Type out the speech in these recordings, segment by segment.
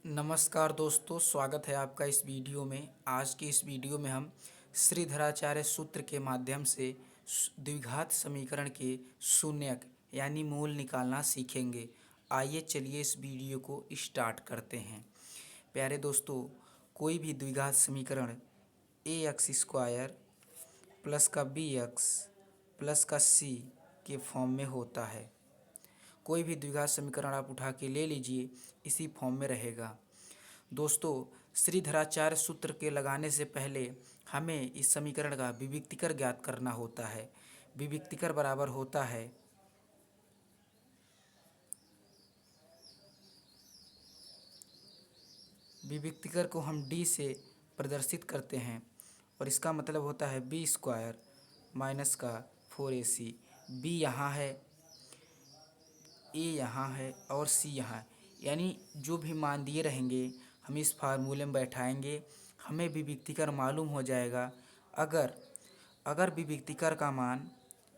नमस्कार दोस्तों, स्वागत है आपका इस वीडियो में। आज की इस वीडियो में हम श्रीधराचार्य सूत्र के माध्यम से द्विघात समीकरण के शून्यक यानी मूल निकालना सीखेंगे। आइए चलिए इस वीडियो को स्टार्ट करते हैं। प्यारे दोस्तों, कोई भी द्विघात समीकरण ए एक्स स्क्वायर प्लस का बी एक्स प्लस का सी के फॉर्म में होता है। कोई भी द्विघात समीकरण आप उठा के ले लीजिए, इसी फॉर्म में रहेगा। दोस्तों, श्रीधराचार्य सूत्र के लगाने से पहले हमें इस समीकरण का विविक्तिकर ज्ञात करना होता है। विविक्तिकर बराबर होता है विविक्तिकर को हम डी से प्रदर्शित करते हैं और इसका मतलब होता है बी स्क्वायर माइनस का 4ac। बी यहाँ है, ए यहाँ है और सी यहाँ है, यानी जो भी मान दिए रहेंगे हम इस फार्मूले में बैठाएंगे, हमें विविक्तिकर मालूम हो जाएगा। अगर अगर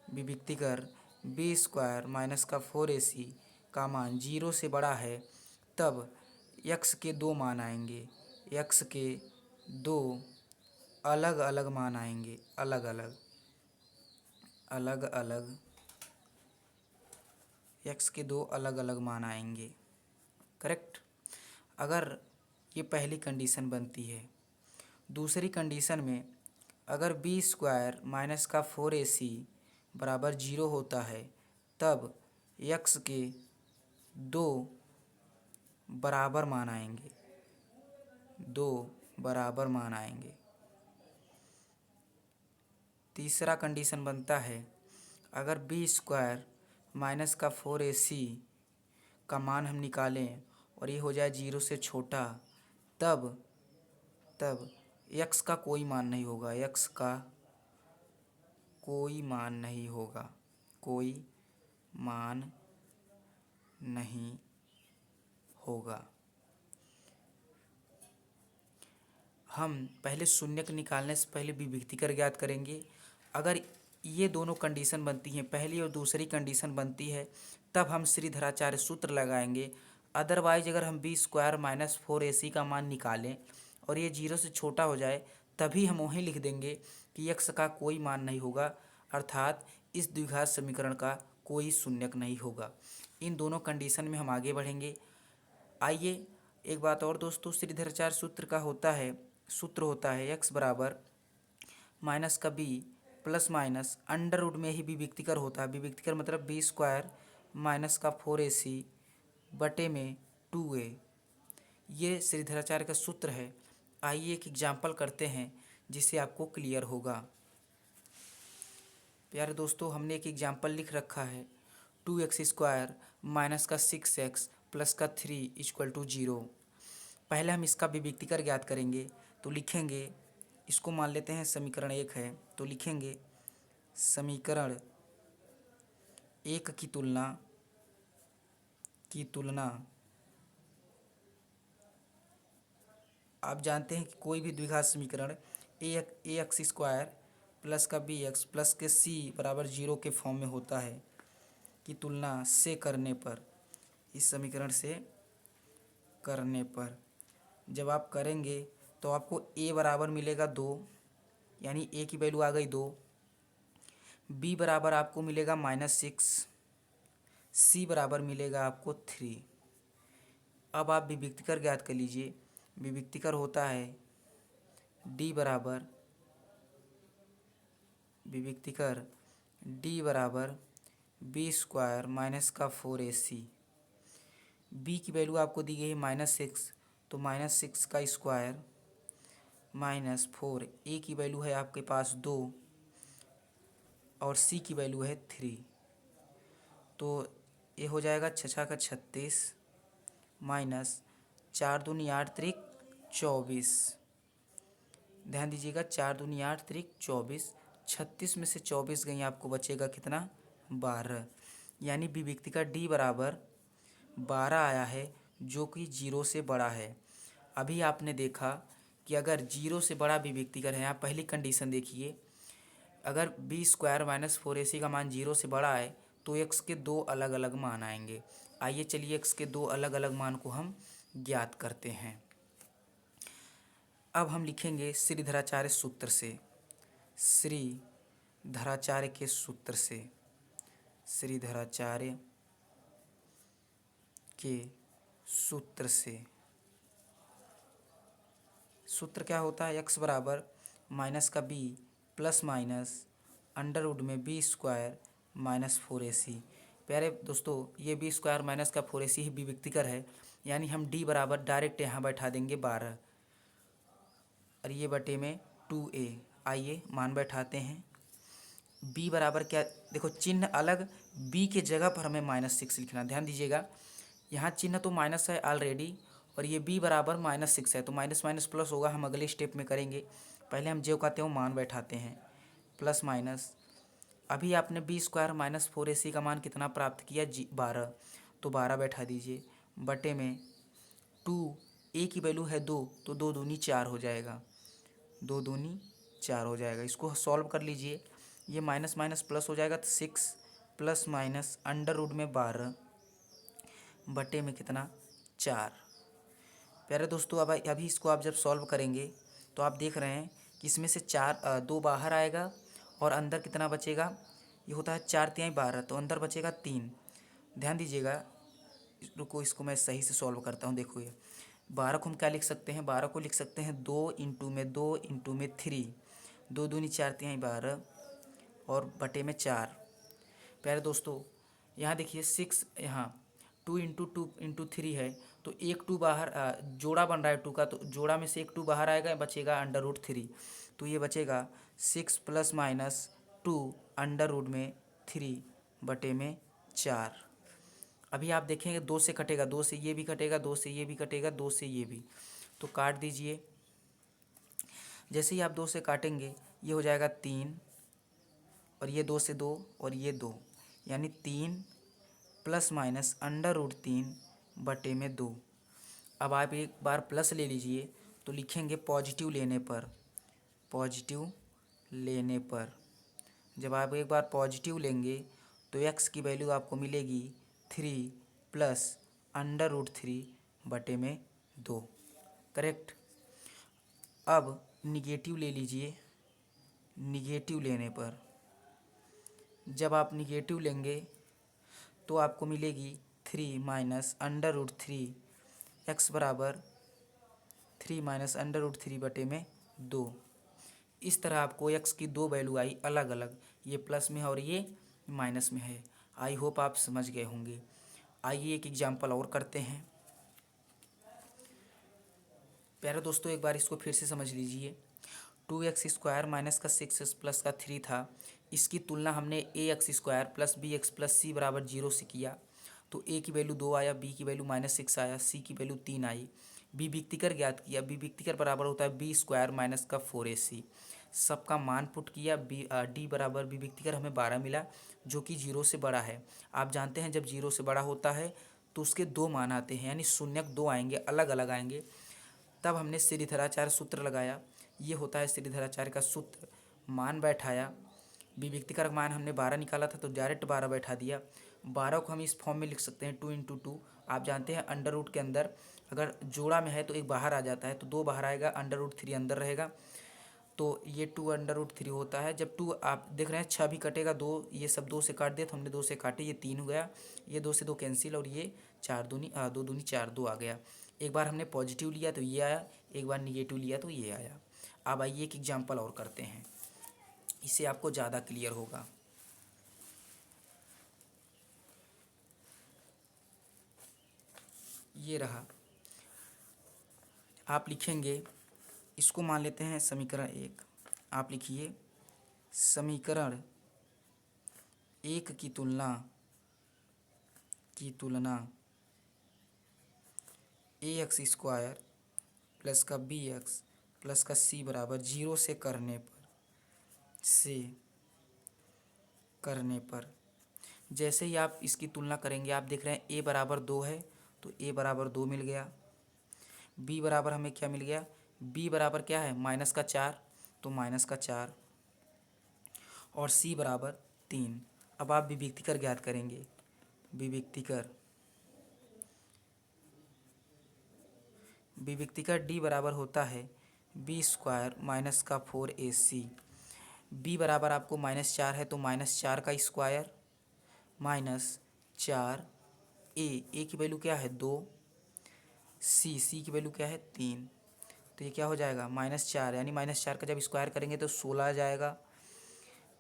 विविक्तिकर बी स्क्वायर माइनस का 4ac का मान 0 से बड़ा है, तब यक्स के दो मान आएंगे। यक्स के दो अलग अलग मान आएंगे, अलग अलग यक्स के दो अलग अलग मान आएंगे। करेक्ट। अगर ये पहली कंडीशन बनती है। दूसरी कंडीशन में अगर बी स्क्वायर माइनस का 4ac बराबर 0 होता है, तब यक्स के दो बराबर मान आएंगे, दो बराबर मान आएंगे। तीसरा कंडीशन बनता है, अगर बी स्क्वायर माइनस का 4ac का मान हम निकालें और ये हो जाए 0 से छोटा, तब यक्स का कोई मान नहीं होगा, यक्स का कोई मान नहीं होगा, कोई मान नहीं होगा। हम पहले शून्यक निकालने से पहले विविक्तिकर ज्ञात करेंगे। अगर ये दोनों कंडीशन बनती हैं, पहली और दूसरी कंडीशन बनती है, तब हम श्रीधराचार्य सूत्र लगाएंगे। अदरवाइज अगर हम बी स्क्वायर माइनस 4ac का मान निकालें और ये 0 से छोटा हो जाए, तभी हम वहीं लिख देंगे कि यक्स का कोई मान नहीं होगा, अर्थात इस द्विघात समीकरण का कोई शून्यक नहीं होगा। इन दोनों कंडीशन में हम आगे बढ़ेंगे। आइए एक बात और दोस्तों, श्रीधराचार्य सूत्र होता है एक्स बराबर माइनस का b plus minus under root में ही विविक्तिकर होता है। विविक्तिकर मतलब बी स्क्वायर माइनस का 4ac बटे में 2a। ये श्रीधराचार्य का सूत्र है। आइए एक एग्जाम्पल करते हैं जिससे आपको क्लियर होगा। प्यारे दोस्तों, हमने एक एग्जाम्पल लिख रखा है 2x स्क्वायर माइनस का 6x प्लस का 3 इक्वल टू 0। पहले हम इसका विविक्तिकर ज्ञात करेंगे, तो लिखेंगे, इसको मान लेते हैं समीकरण 1 है, तो लिखेंगे समीकरण 1 की तुलना आप जानते हैं कि कोई भी द्विघात समीकरण ए एक्स स्क्वायर प्लस का बी एक्स प्लस के सी बराबर 0 के फॉर्म में होता है, की तुलना से करने पर, इस समीकरण से करने पर जब आप करेंगे तो आपको a बराबर मिलेगा 2, यानी a की वैल्यू आ गई 2। b बराबर आपको मिलेगा -6, c बराबर मिलेगा आपको 3। अब आप विविक्तिकर ज्ञात कर लीजिए। विविक्तिकर होता है d बराबर बी स्क्वायर माइनस का 4ac। b की वैल्यू आपको दी गई है -6, तो -6 का स्क्वायर -4। a की वैल्यू है आपके पास 2 और c की वैल्यू है 3, तो ये हो जाएगा 6 का 36 माइनस 4 दूनी 8 त्रिक 24। ध्यान दीजिएगा, 4 दूनी 8 त्रिक 24, 36 में से 24 गई, आपको बचेगा कितना, 12। यानी विविक्तिकर d बराबर 12 आया है, जो कि 0 से बड़ा है। अभी आपने देखा कि अगर 0 से बड़ा विविक्तिकर है, यहाँ पहली कंडीशन देखिए, अगर बी स्क्वायर माइनस 4ac का मान 0 से बड़ा है तो एक्स के दो अलग अलग मान आएंगे। आइए चलिए एक्स के दो अलग अलग मान को हम ज्ञात करते हैं। अब हम लिखेंगे श्रीधराचार्य सूत्र से, श्रीधराचार्य के सूत्र से, श्रीधराचार्य के सूत्र से। सूत्र क्या होता है? x बराबर माइनस का b plus minus under root में बी स्क्वायर माइनस 4ac। प्यारे दोस्तों, ये बी स्क्वायर माइनस का 4ac ही विविक्तिकर है, यानी हम d बराबर डायरेक्ट यहाँ बैठा देंगे 12 और ये बटे में 2a। आइए मान बैठाते हैं। b बराबर क्या, देखो चिन्ह अलग, b के जगह पर हमें -6 लिखना, ध्यान दीजिएगा। यहाँ चिन्ह तो माइनस है ऑलरेडी और ये b बराबर -6 है, तो माइनस माइनस प्लस होगा, हम अगले स्टेप में करेंगे। पहले हम जो कहते हैं वो मान बैठाते हैं, प्लस माइनस। अभी आपने बी स्क्वायर माइनस 4ac का मान कितना प्राप्त किया? 12, तो 12 बैठा दीजिए बटे में 2, a की वैल्यू है 2, तो 2 दूनी 4 हो जाएगा, 2 दूनी 4 हो जाएगा। इसको सॉल्व कर लीजिए, ये माइनस माइनस प्लस हो जाएगा, तो 6 प्लस माइनस अंडर रूट में 12 बटे में कितना? 4। प्यारे दोस्तों, अब अभी इसको आप जब सॉल्व करेंगे तो आप देख रहे हैं कि इसमें से 2 बाहर आएगा और अंदर कितना बचेगा? ये होता है 4 तिहाई 12, तो अंदर बचेगा 3। ध्यान दीजिएगा, रुको इसको मैं सही से सॉल्व करता हूँ। देखो ये 12 को हम क्या लिख सकते हैं? 12 को लिख सकते हैं 2 इंटू में 2 इंटू में 3, 2 दूनी 4 तिहाई 12 और बटे में 4। प्यारे दोस्तों, यहाँ देखिए 6, यहाँ 2 इंटू 2 इंटू 3 है, तो एक 2 बाहर जोड़ा बन रहा है 2 का, तो जोड़ा में से एक 2 बाहर आएगा, बचेगा अंडर रूट 3। तो ये बचेगा 6 प्लस माइनस 2 अंडर रूट में 3 बटे में 4। अभी आप देखेंगे 2 से कटेगा, 2 से ये भी कटेगा, 2 से ये भी कटेगा, 2 से ये भी, तो काट दीजिए। जैसे ही आप 2 से काटेंगे ये हो जाएगा 3 और ये 2 से 2 और ये 2, यानी 3 प्लस माइनस अंडर रूट 3 बटे में 2। अब आप एक बार प्लस ले लीजिए, तो लिखेंगे पॉजिटिव लेने पर, पॉजिटिव लेने पर। जब आप एक बार पॉजिटिव लेंगे तो x की वैल्यू आपको मिलेगी 3 प्लस अंडर रूट 3 बटे में 2, करेक्ट। अब निगेटिव ले लीजिए, निगेटिव लेने पर, जब आप निगेटिव लेंगे तो आपको मिलेगी 3 माइनस अंडर रूट 3, एक्स बराबर 3 माइनस अंडर रूट 3 बटे में 2। इस तरह आपको x की 2 वैल्यू आई अलग अलग, ये प्लस में है और ये माइनस में है। आई होप आप समझ गए होंगे। आइए एक एग्जाम्पल और करते हैं। प्यारे दोस्तों, एक बार इसको फिर से समझ लीजिए। 2x स्क्वायर माइनस का 6x प्लस का 3 था, इसकी तुलना हमने ax square plus bx plus c बराबर 0 से किया, तो a की वैल्यू 2 आया, b की वैल्यू -6 आया, c की वैल्यू 3 आई। b विक्तिकर ज्ञात किया, b विक्तिकर बराबर होता है b स्क्वायर माइनस का 4ac। सबका मान पुट किया, d बराबर b विक्तिकर हमें 12 मिला, जो कि 0 से बड़ा है। आप जानते हैं जब 0 से बड़ा होता है तो उसके 2 मान आते हैं, यानी शून्यक 2 आएंगे, अलग अलग आएंगे। तब हमने श्रीधराचार्य सूत्र लगाया, ये होता है श्रीधराचार्य का सूत्र। मान बैठाया, विविक्तिकर मान हमने 12 निकाला था, तो डायरेक्ट 12 बैठा दिया। 12 को हम इस फॉर्म में लिख सकते हैं 2 इंटू 2। आप जानते हैं अंडर रूट के अंदर अगर जोड़ा में है तो एक बाहर आ जाता है, तो 2 बाहर आएगा, अंडर रूट 3 अंदर रहेगा, तो ये 2 अंडर रूट 3 होता है। जब 2 आप देख रहे हैं 6 भी कटेगा, 2 ये सब 2 से काट दिया, तो हमने 2 से काटे, ये 3 हो गया, ये 2 से 2 कैंसिल और ये 4 दूनी 2 दूनी 4, 2 आ गया। एक बार हमने पॉजिटिव लिया तो ये आया, एक बार निगेटिव लिया तो ये आया। अब आइए एक एग्जाम्पल और करते हैं, इससे आपको ज़्यादा क्लियर होगा। ये रहा, आप लिखेंगे, इसको मान लेते हैं समीकरण 1। आप लिखिए समीकरण 1 की तुलना ax स्क्वायर प्लस का bx प्लस का c बराबर 0 से करने पर जैसे ही आप इसकी तुलना करेंगे, आप देख रहे हैं a बराबर 2 है, तो a बराबर 2 मिल गया। b बराबर हमें क्या मिल गया? b बराबर क्या है? -4, तो -4 और c बराबर 3। अब आप विविक्तिकर ज्ञात करेंगे, विविक्तिकर विभक्ति का डी बराबर होता है बी स्क्वायर माइनस का 4ac। बी बराबर आपको -4 है तो -4 का स्क्वायर माइनस 4 ए की वैल्यू क्या है 2, सी की वैल्यू क्या है 3। तो ये क्या हो जाएगा -4, यानी -4 का जब स्क्वायर करेंगे तो 16 आ जाएगा।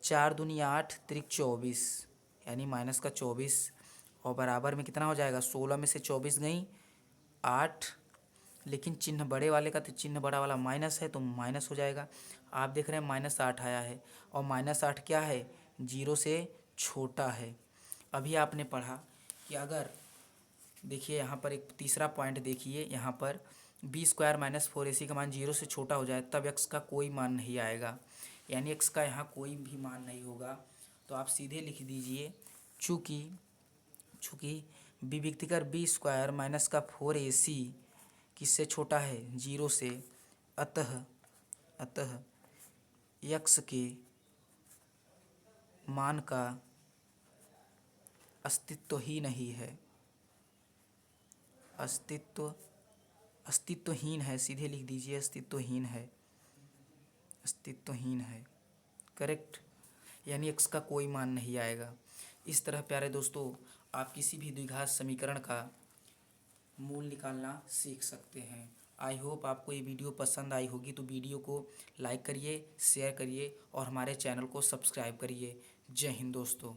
4 दूनी 8 त्रिक 24, यानी माइनस का 24 और बराबर में कितना हो जाएगा 16 में से 24 गई 8, लेकिन चिन्ह बड़े वाले का तो चिन्ह बड़ा वाला माइनस है तो माइनस हो जाएगा। आप देख रहे हैं -8 आया है और -8 क्या है 0 से छोटा है। अभी आपने पढ़ा कि अगर देखिए यहाँ पर एक तीसरा पॉइंट देखिए, यहाँ पर बी स्क्वायर माइनस 4ac का मान 0 से छोटा हो जाए तब x का कोई मान नहीं आएगा, यानी x का यहाँ कोई भी मान नहीं होगा। तो आप सीधे लिख दीजिए चूँकि विभक्तिकर बी स्क्वायर माइनस का 4ac किससे छोटा है 0 से, अतः x के मान का अस्तित्व ही नहीं है, अस्तित्वहीन है। सीधे लिख दीजिए अस्तित्वहीन है। करेक्ट, यानी x का कोई मान नहीं आएगा। इस तरह प्यारे दोस्तों आप किसी भी द्विघात समीकरण का मूल निकालना सीख सकते हैं। आई होप आपको ये वीडियो पसंद आई होगी, तो वीडियो को लाइक करिए, शेयर करिए और हमारे चैनल को सब्सक्राइब करिए। जय हिंद दोस्तों।